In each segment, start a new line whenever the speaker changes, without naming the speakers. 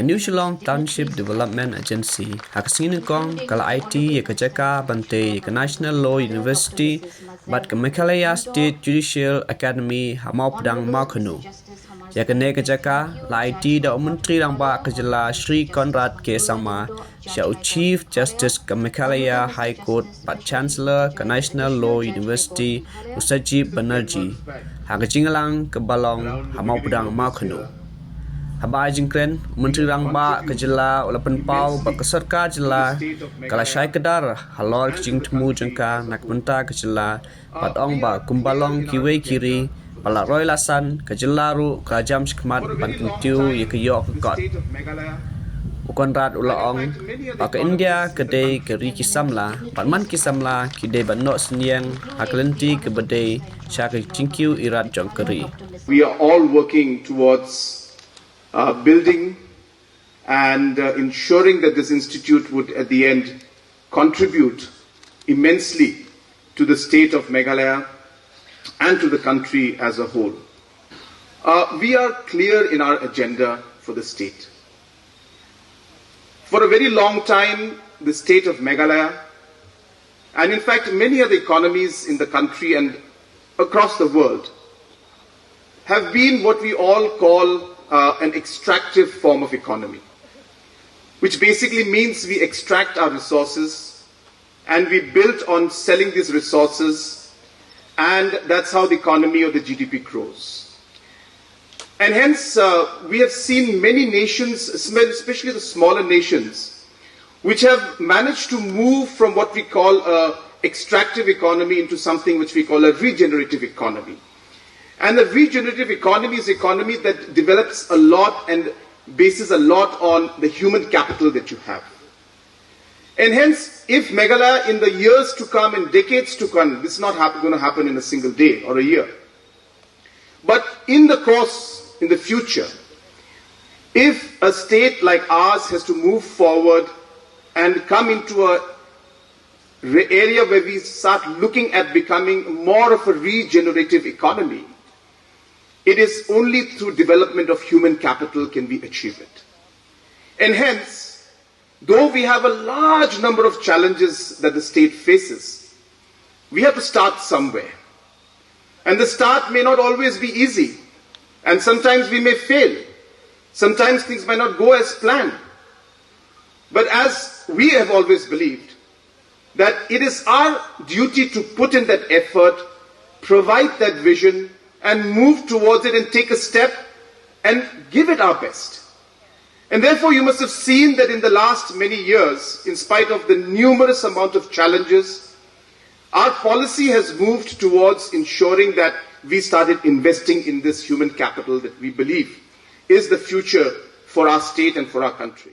New Shillong Township Development Agency Hakasingkong kala Aiti ke Jaka Bante ke National Law University bat ke Meghalaya State Judicial Academy hamau pedang mau kenu. Yakne ke Jaka la Aiti da Menteri Rangba Kejela Sri Conrad K Sama Syau Chief Justice ke Meghalaya High Court bat Chancellor ke National Law University Usajib Banerjee Hakajinglang ke Balong hamau pedang mau kenu. Haba jingkren Menteri Rangba Kejela Ulapan Pau bak Sorkar Jela kala syai kedar halor jing temu jengka nak benta Kejela pat ong ba kumbalong kiwe kiri pala roy lasan Kejela ru kerajam skmat ban kentiu ye ke yok kot ukon rat ula ong pak India kedai ke ri kisamla pat man kisamla kidai ban nok seniang haklenti ke bedai syak jingkiu irat jong keri.
We are all working towards building and ensuring that this institute would at the end contribute immensely to the state of Meghalaya and to the country as a whole. We are clear in our agenda for the state. For a very long time, the state of Meghalaya, and in fact many other economies in the country and across the world, have been what we all call an extractive form of economy, which basically means we extract our resources and we build on selling these resources, and that's how the economy or the GDP grows. And hence we have seen many nations, especially the smaller nations, which have managed to move from what we call an extractive economy into something which we call a regenerative economy. And the regenerative economy is an economy that develops a lot and bases a lot on the human capital that you have. And hence, if Meghalaya in the years to come and decades to come, this is not going to happen in a single day or a year. But in the course, in the future, if a state like ours has to move forward and come into an area where we start looking at becoming more of a regenerative economy, it is only through development of human capital can we achieve it. And hence, though we have a large number of challenges that the state faces, we have to start somewhere. And the start may not always be easy. And sometimes we may fail. Sometimes things might not go as planned. But as we have always believed, that it is our duty to put in that effort, provide that vision, and move towards it and take a step and give it our best. And therefore you must have seen that in the last many years, in spite of the numerous amount of challenges, our policy has moved towards ensuring that we started investing in this human capital that we believe is the future for our state and for our country.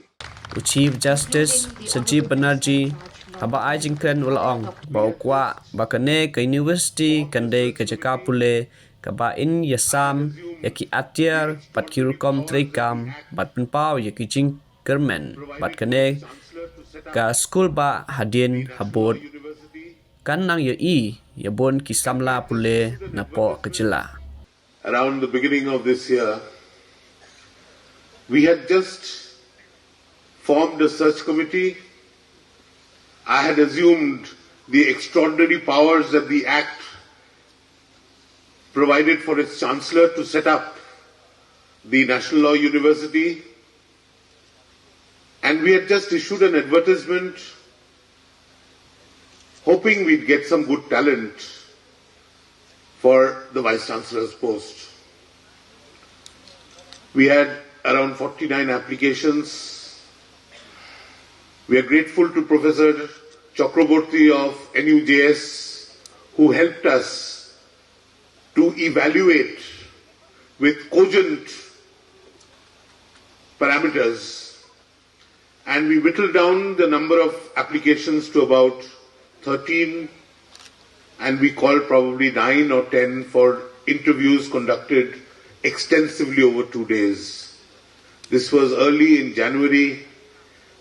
Chief Justice Usajib Banerjee haba ajingkren ulaong baukwa bakane ke University kandai ke Jaka pule kaba in yasam yaki atiar pat kirukom trikam bat penpau yaki jing kermen bat kane ka school ba hadin habot kan nang ye yabon kisamla pule napo Kejela.
Around the beginning of this year, we had just formed a search committee. I had assumed the extraordinary powers that the Act provided for its Chancellor to set up the National Law University, and we had just issued an advertisement hoping we'd get some good talent for the Vice Chancellor's post. We had around 49 applications. We are grateful to Professor Chakraborty of NUJS who helped us to evaluate with cogent parameters, and we whittled down the number of applications to about 13, and we called probably 9 or 10 for interviews conducted extensively over 2 days. This was early in January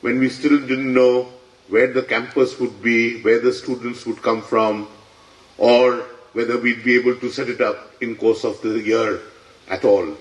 when we still didn't know where the campus would be, where the students would come from, or whether we'd be able to set it up in course of the year at all.